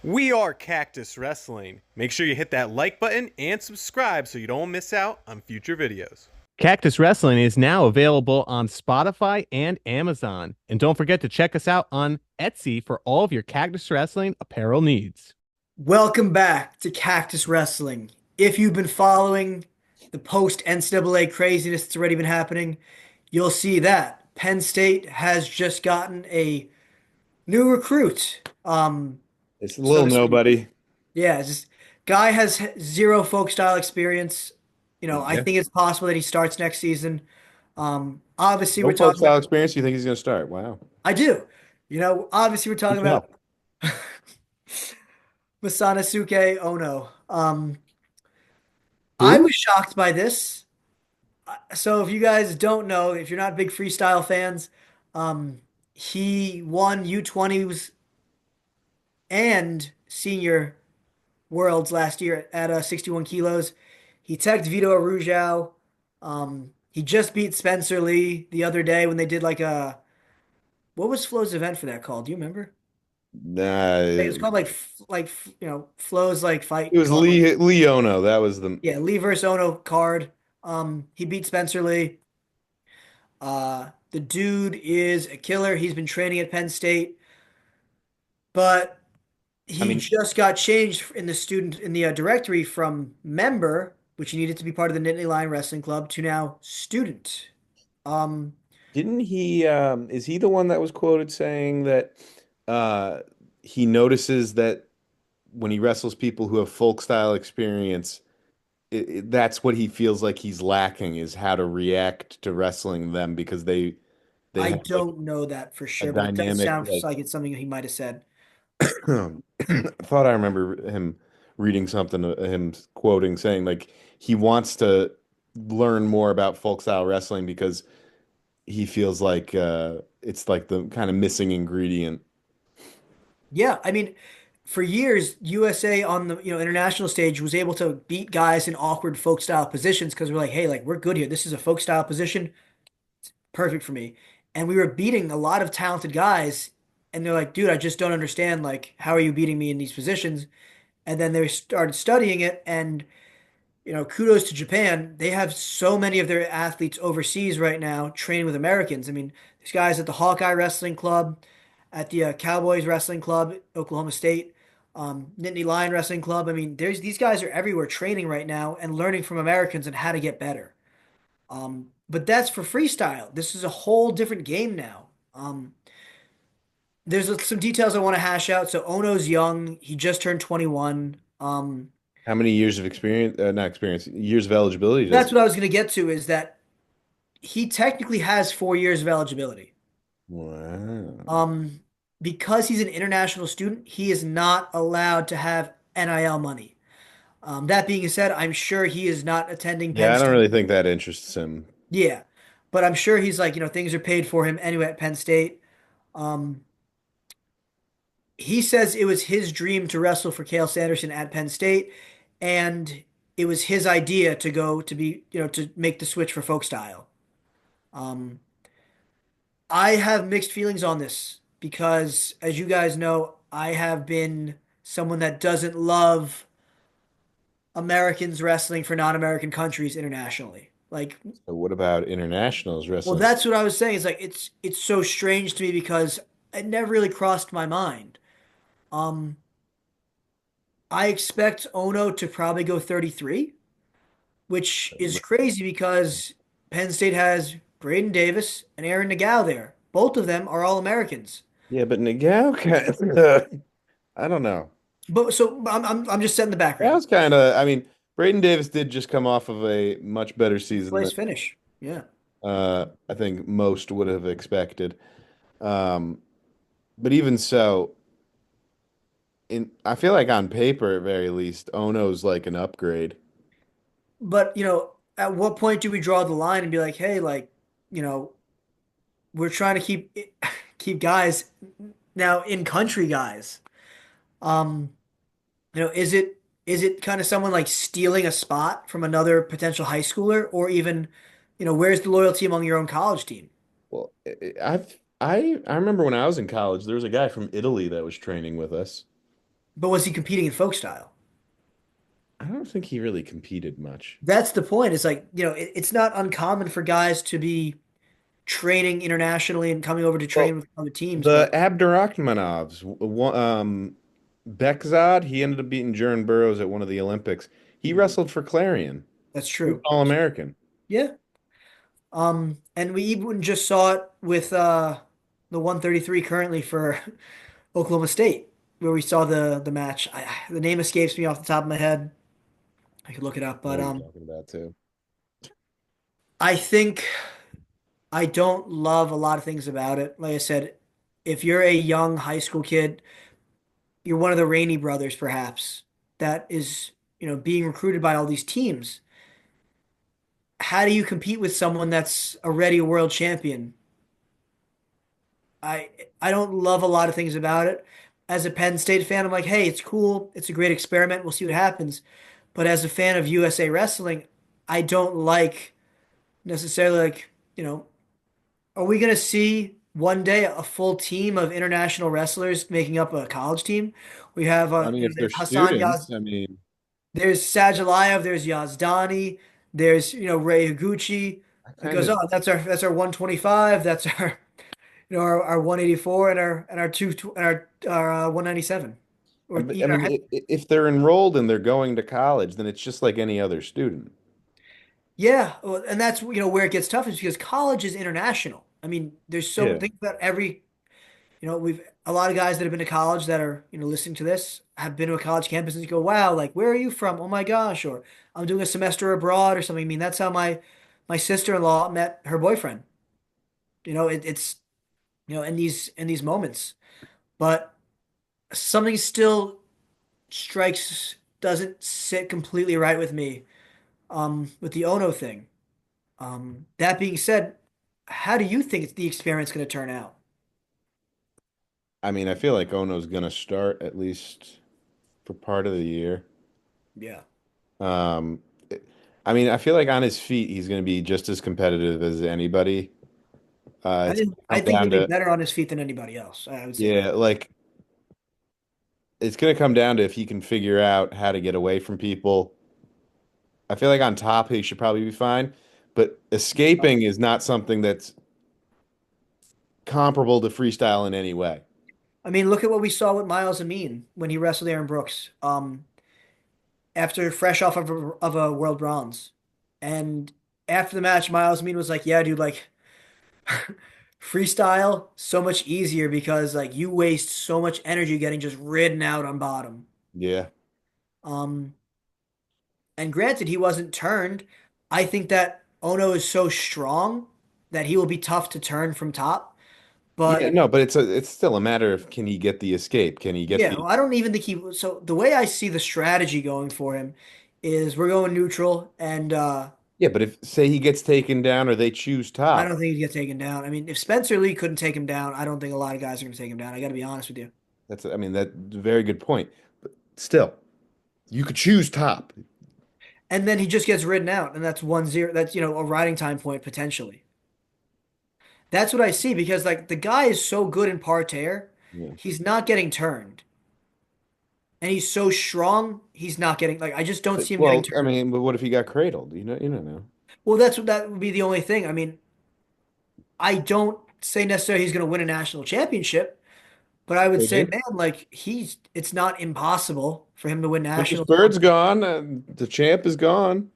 We are Cactus Wrestling. Make sure you hit that like button and subscribe so you don't miss out on future videos. Cactus Wrestling is now available on Spotify and Amazon. And don't forget to check us out on Etsy for all of your Cactus Wrestling apparel needs. Welcome back to Cactus Wrestling. If you've been following the post NCAA craziness that's already been happening, you'll see that Penn State has just gotten a new recruit. It's a So little to speak. nobody. Yeah, it's just guy has zero folk style experience. I Yeah. think it's possible that he starts next season. Obviously we're No folk talking style about experience. You think he's going to start? Wow. I do. Obviously we're Good talking job. about Masanosuke Ono. I Who? was shocked by this. So if you guys don't know, if you're not big freestyle fans, um, he won U20s and senior worlds last year at 61 kilos. He teched Vito Arujau. He just beat Spencer Lee the other day when they did like what was Flo's event for that called? Do you remember? It was Nah, called Flo's like it fight was card. Leono. That was the. Yeah, Lee versus Ono card. He beat Spencer Lee. The dude is a killer. He's been training at Penn State, but I he mean, just got changed in the directory from member, which he needed to be part of the Nittany Lion Wrestling Club, to now student. Um, didn't he? Is he the one that was quoted saying that uh, he notices that when he wrestles people who have folk style experience, that's what he feels like he's lacking is how to react to wrestling them because they I have don't know that for a sure, but it does dynamic sound like. like it's something he might have said. I thought I remember him reading something, him quoting saying like he wants to learn more about folk style wrestling because he feels like it's like the kind of missing ingredient. Yeah, I mean, for years, USA on the international stage was able to beat guys in awkward folk style positions because we're like, hey, like we're good here. This is a folk style position. Perfect for me. And we were beating a lot of talented guys, and they're like, dude, I just don't understand. Like, how are you beating me in these positions? And then they started studying it, and kudos to Japan. They have so many of their athletes overseas right now training with Americans. I mean, these guys at the Hawkeye Wrestling Club, at the Cowboys Wrestling Club, Oklahoma State, Nittany Lion Wrestling Club. I mean, there's these guys are everywhere training right now and learning from Americans and how to get better. But that's for freestyle. This is a whole different game now. There's some details I want to hash out. So Ono's young. He just turned 21. How many years of experience, not experience, years of eligibility does That's he? what I was going to get to is that he technically has 4 years of eligibility. Wow. Um, because he's an international student, he is not allowed to have NIL money. That being said, I'm sure he is not attending Yeah, Penn I don't State. really think that interests him. Yeah, but I'm sure he's like, things are paid for him anyway at Penn State. Um, he says it was his dream to wrestle for Cael Sanderson at Penn State, and it was his idea to go to be, to make the switch for folk style. Um, I have mixed feelings on this because, as you guys know, I have been someone that doesn't love Americans wrestling for non-American countries internationally. Like, So what about internationals well, wrestling? that's what I was saying. It's like it's so strange to me because it never really crossed my mind. Um, I expect Ono to probably go 33, which is crazy because Penn State has Braden Davis and Aaron Nagao there. Both of them are all Americans. Yeah, but Nagao kind I don't know. But so I'm just setting the That background. was kind of, I mean, Braden Davis did just come off of a much better season Place than finish. Yeah. I think most would have expected. Um, but even so, I feel like on paper, at very least, Ono's like an upgrade. But, at what point do we draw the line and be like, hey, like, you know, we're trying to keep guys now in country guys. Um, is it kind of someone like stealing a spot from another potential high schooler or even, where's the loyalty among your own college team? Well, I remember when I was in college, there was a guy from Italy that was training with us. But was he competing in folk style? I don't think he really competed much. That's the point. It's like, it's not uncommon for guys to be training internationally and coming over to train Well, with other teams, the but Abdurakhmanovs, Bekzad, he ended up beating Jern Burroughs at one of the Olympics. He wrestled for Clarion. that's He was true. All-American. Yeah. And we even just saw it with the 133 currently for Oklahoma State, where we saw the match. The name escapes me off the top of my head. I could look it up, I know but what you're talking about too. I think I don't love a lot of things about it. Like I said, if you're a young high school kid, you're one of the Rainey brothers, perhaps, that is, being recruited by all these teams. How do you compete with someone that's already a world champion? I I don't love a lot of things about it. As a Penn State fan, I'm like, hey, it's cool. It's a great experiment. We'll see what happens. But as a fan of USA Wrestling, I don't like necessarily like, are we going to see one day a full team of international wrestlers making up a college team? We have I mean, if they're there's Hassan students, Yaz, I mean, there's Sajalayev, there's Yazdani, there's Ray Higuchi. I It kind goes of, on. That's our 125. That's our our 184 and our two and our 197. Or I even our mean, if they're enrolled and they're going to college, then it's just like any other student. yeah, well, and that's where it gets tough is because college is international. I mean, there's so Yeah. think about every we've a lot of guys that have been to college that are listening to this have been to a college campus and you go, wow, like where are you from? Oh my gosh, or I'm doing a semester abroad or something. I mean, that's how my sister-in-law met her boyfriend. It's in these moments, but something still strikes doesn't sit completely right with me with the Ono thing. That being said, how do you think the experience going to turn out? I mean, I feel like Ono's gonna start at least for part of the year. Yeah. Um, I mean, I feel like on his feet, he's gonna be just as competitive as anybody. I It's think gonna I come think he'll down be to, better on his feet than anybody else. I would say yeah, that. like it's gonna come down to if he can figure out how to get away from people. I feel like on top he should probably be fine, but escaping is not something that's comparable to freestyle in any way. I mean, look at what we saw with Miles Amin when he wrestled Aaron Brooks, after fresh off of a world bronze, and after the match, Miles Amin was like, "Yeah, dude, like freestyle so much easier because like you waste so much energy getting just ridden out on bottom." Yeah. Um, and granted, he wasn't turned. I think that Ono is so strong that he will be tough to turn from top. Yeah, But no, but it's still a matter of can he get the escape? Can he get yeah, the well, I don't even think he. So the way I see the strategy going for him is we're going neutral, and Yeah, but if say he gets taken down or they choose I top, don't think he'd get taken down. I mean, if Spencer Lee couldn't take him down, I don't think a lot of guys are going to take him down. I got to be honest with you. that's I mean that's a very good point. But still, you could choose top. And then he just gets ridden out, and that's 1-0. That's a riding time point potentially. That's what I see because like the guy is so good in parterre, Yeah. he's not getting turned, and he's so strong, he's not getting like I just don't see him getting Well, I turned. mean, but what if he got cradled? You don't know. Well, that would be the only thing. I mean, I don't say necessarily he's going to win a national championship, but I would say, Maybe. man, like it's not impossible for him to win Marcus nationals. Bird's gone. The champ is gone.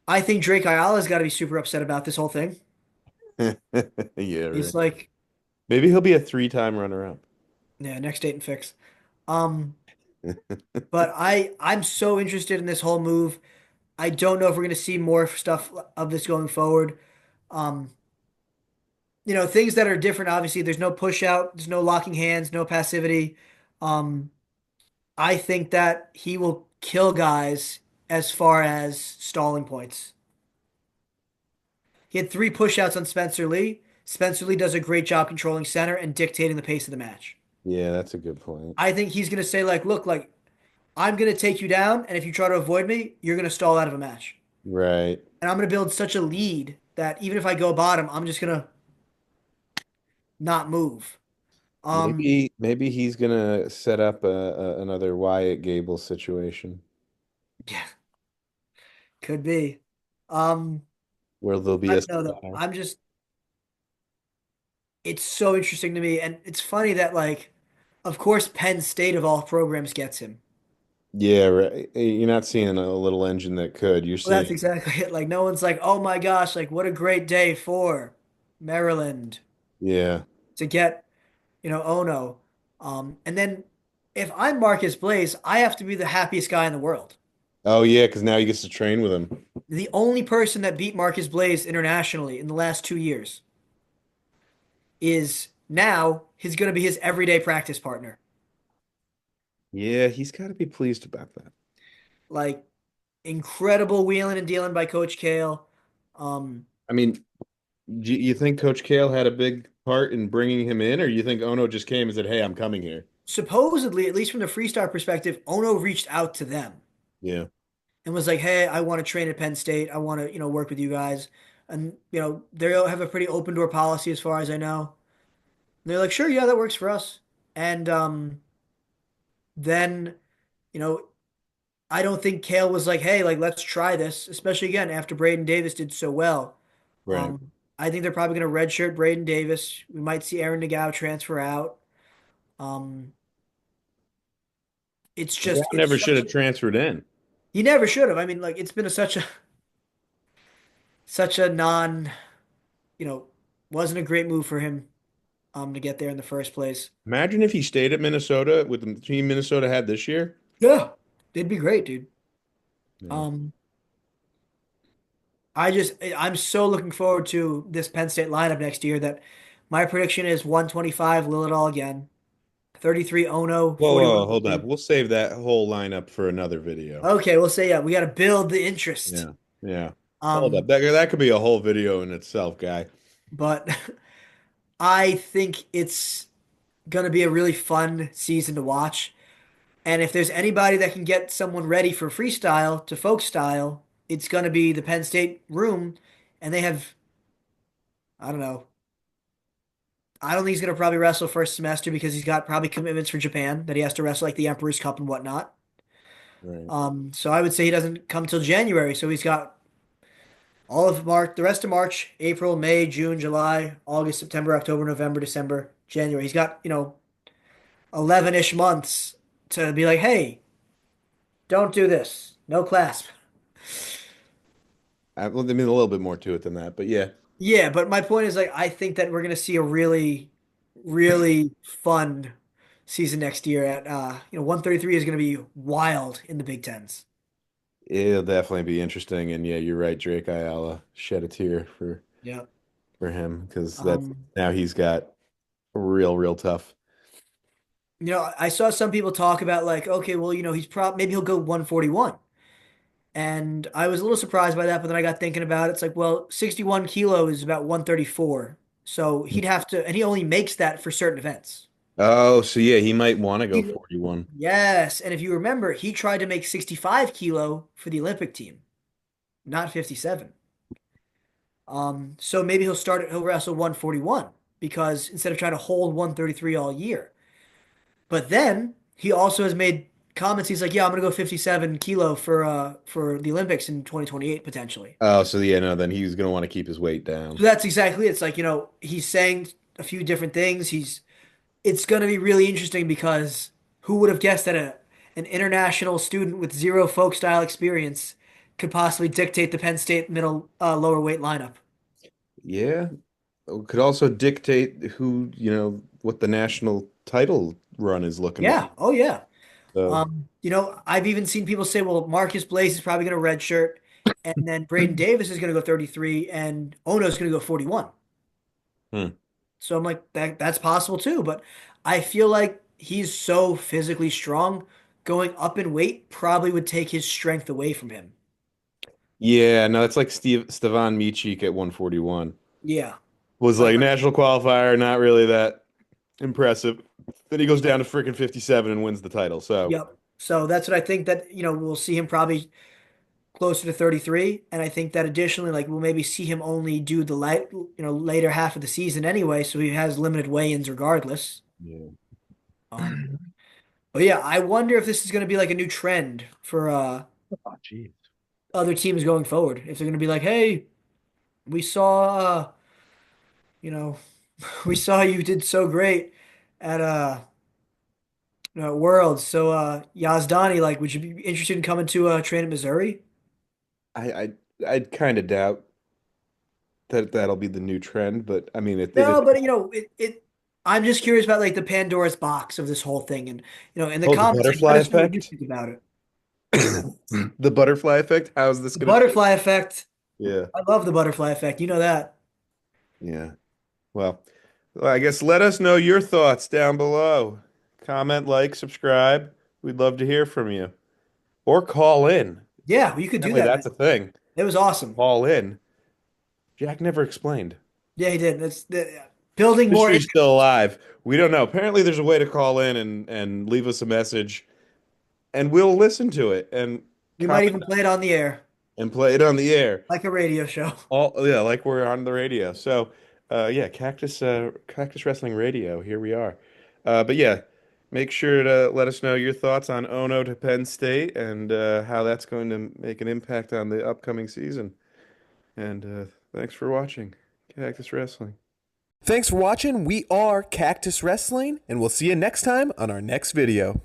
I think Drake Ayala's got to be super upset about this whole thing. Yeah, He's right. like, Maybe he'll be a three-time runner-up. yeah, next date and fix. Um, but I'm so interested in this whole move. I don't know if we're going to see more stuff of this going forward. Um, things that are different. Obviously, there's no push out, there's no locking hands, no passivity. Um, I think that he will kill guys as far as stalling points. He had 3 pushouts on Spencer Lee. Spencer Lee does a great job controlling center and dictating the pace of the match. Yeah, that's a good point. I think he's going to say, like, look, like, I'm going to take you down, and if you try to avoid me, you're going to stall out of a match. Right. And I'm going to build such a lead that even if I go bottom, I'm just going to not move. Um, Maybe he's gonna set up another Wyatt Gable situation yeah, could be. Um, where there'll be I a don't know though. star. It's so interesting to me, and it's funny that like, of course, Penn State of all programs gets him. Yeah, right. You're not seeing a little engine that could. You're Well, that's seeing, exactly it. Like, no one's like, oh my gosh, like what a great day for Maryland yeah. to get, Ono. And then if I'm Marcus Blaze, I have to be the happiest guy in the world. Oh yeah, because now he gets to train with him. The only person that beat Marcus Blaze internationally in the last 2 years is now he's going to be his everyday practice partner. Yeah, he's got to be pleased about that. Like incredible wheeling and dealing by Coach Kale. Um, I mean, do you think Coach Kale had a big part in bringing him in, or you think Ono just came and said, "Hey, I'm coming here"? Supposedly, at least from the freestyle perspective, Ono reached out to them Yeah, and was like, "Hey, I want to train at Penn State. I want to, work with you guys." And they have a pretty open door policy as far as I know. And they're like, "Sure, yeah, that works for us." And then, you know, I don't think Kale was like, "Hey, like let's try this," especially again after Braden Davis did so well. right. I think they're probably going to redshirt Braden Davis. We might see Aaron Nagao transfer out. Um, it's Yeah, just never it's should such have transferred in. he never should have. I mean, like it's been such a non, you know, wasn't a great move for him to get there in the first place. Imagine if he stayed at Minnesota with the team Minnesota had this year. Yeah, it'd be great, dude. Yeah. Um, I'm so looking forward to this Penn State lineup next year that my prediction is 125 Lilidol again, 33 Ono, Whoa, 41 hold up. Blade. We'll save that whole lineup for another video. Okay, we'll say yeah, we got to build the interest. Yeah, yeah. Hold up. Um, That could be a whole video in itself, guy. but I think it's gonna be a really fun season to watch. And if there's anybody that can get someone ready for freestyle to folk style, it's going to be the Penn State room. And they have, I don't know, I don't think he's going to probably wrestle first semester because he's got probably commitments for Japan that he has to wrestle like the Emperor's Cup and whatnot. Right. So I would say he doesn't come till January. So he's got all of March, the rest of March, April, May, June, July, August, September, October, November, December, January. He's got, 11-ish months to be like, hey, don't do this. No clasp. Well, I mean, a little bit more to it than that, but yeah. Yeah, but my point is like I think that we're gonna see a really, really fun season next year at 133 is gonna be wild in the Big Tens. It'll definitely be interesting. And yeah, you're right. Drake Ayala shed a tear Yeah. for him because that's Um, now he's got real tough. I saw some people talk about like, okay, well, maybe he'll go 141. And I was a little surprised by that, but then I got thinking about it. It's like, well, 61 kilo is about 134. So he'd have to, and he only makes that for certain events. Oh, so yeah, he might want to go He- 41. Yes, and if you remember, he tried to make 65 kilo for the Olympic team, not 57. So maybe he'll wrestle 141 because instead of trying to hold 133 all year. But then he also has made comments. He's like, "Yeah, I'm gonna go 57 kilo for the Olympics in 2028 potentially." Oh, so yeah, no, then he's gonna want to keep his weight So down. that's exactly it. It's like, he's saying a few different things. It's gonna be really interesting because who would have guessed that an international student with zero folk style experience could possibly dictate the Penn State middle lower weight lineup? Yeah, could also dictate who, what the national title run is looking like. Yeah. Oh yeah. So, I've even seen people say, well, Marcus Blaze is probably going to redshirt, and then Braden Davis is going to go 33, and Ono's going to go 41. hmm. So I'm like, that's possible too. But I feel like he's so physically strong, going up in weight probably would take his strength away from him. Yeah, no, it's like Stevan Micic at 141 Yeah. was Like, like national qualifier, not really that impressive. Then he goes down to freaking 57 and wins the title. So, yep. So that's what I think that, we'll see him probably closer to 33. And I think that additionally, like we'll maybe see him only do the later half of the season anyway. So he has limited weigh-ins regardless. Yeah. But yeah, I wonder if this is going to be like a new trend for Oh, jeez. other teams going forward. If they're going to be like, hey, we saw, you know, we saw you did so great at Worlds. So Yazdani, like, would you be interested in coming to train at Missouri? I I'd kind of doubt that that'll be the new trend, but I mean, if No, it, but I'm just curious about like the Pandora's box of this whole thing, and in the oh, the comments, like, let butterfly us know what you effect, think about it. the butterfly effect. How's this The gonna? butterfly effect. Yeah, I love the butterfly effect. You know that. yeah. Well, I guess let us know your thoughts down below. Comment, like, subscribe. We'd love to hear from you, or call in. Yeah, well, you could do Apparently, that, man. that's a thing. It was awesome. Call in. Jack never explained. Yeah, he did. That's building more. Mystery's still alive. We don't know. Apparently, there's a way to call in and leave us a message, and we'll listen to it and We might comment even play it on the air, and play it on the air. like a radio show. All yeah, like we're on the radio. So, yeah, Cactus Wrestling Radio. Here we are. But yeah, make sure to let us know your thoughts on Ono to Penn State and how that's going to make an impact on the upcoming season. And thanks for watching Cactus Wrestling. Thanks for watching. We are Cactus Wrestling, and we'll see you next time on our next video.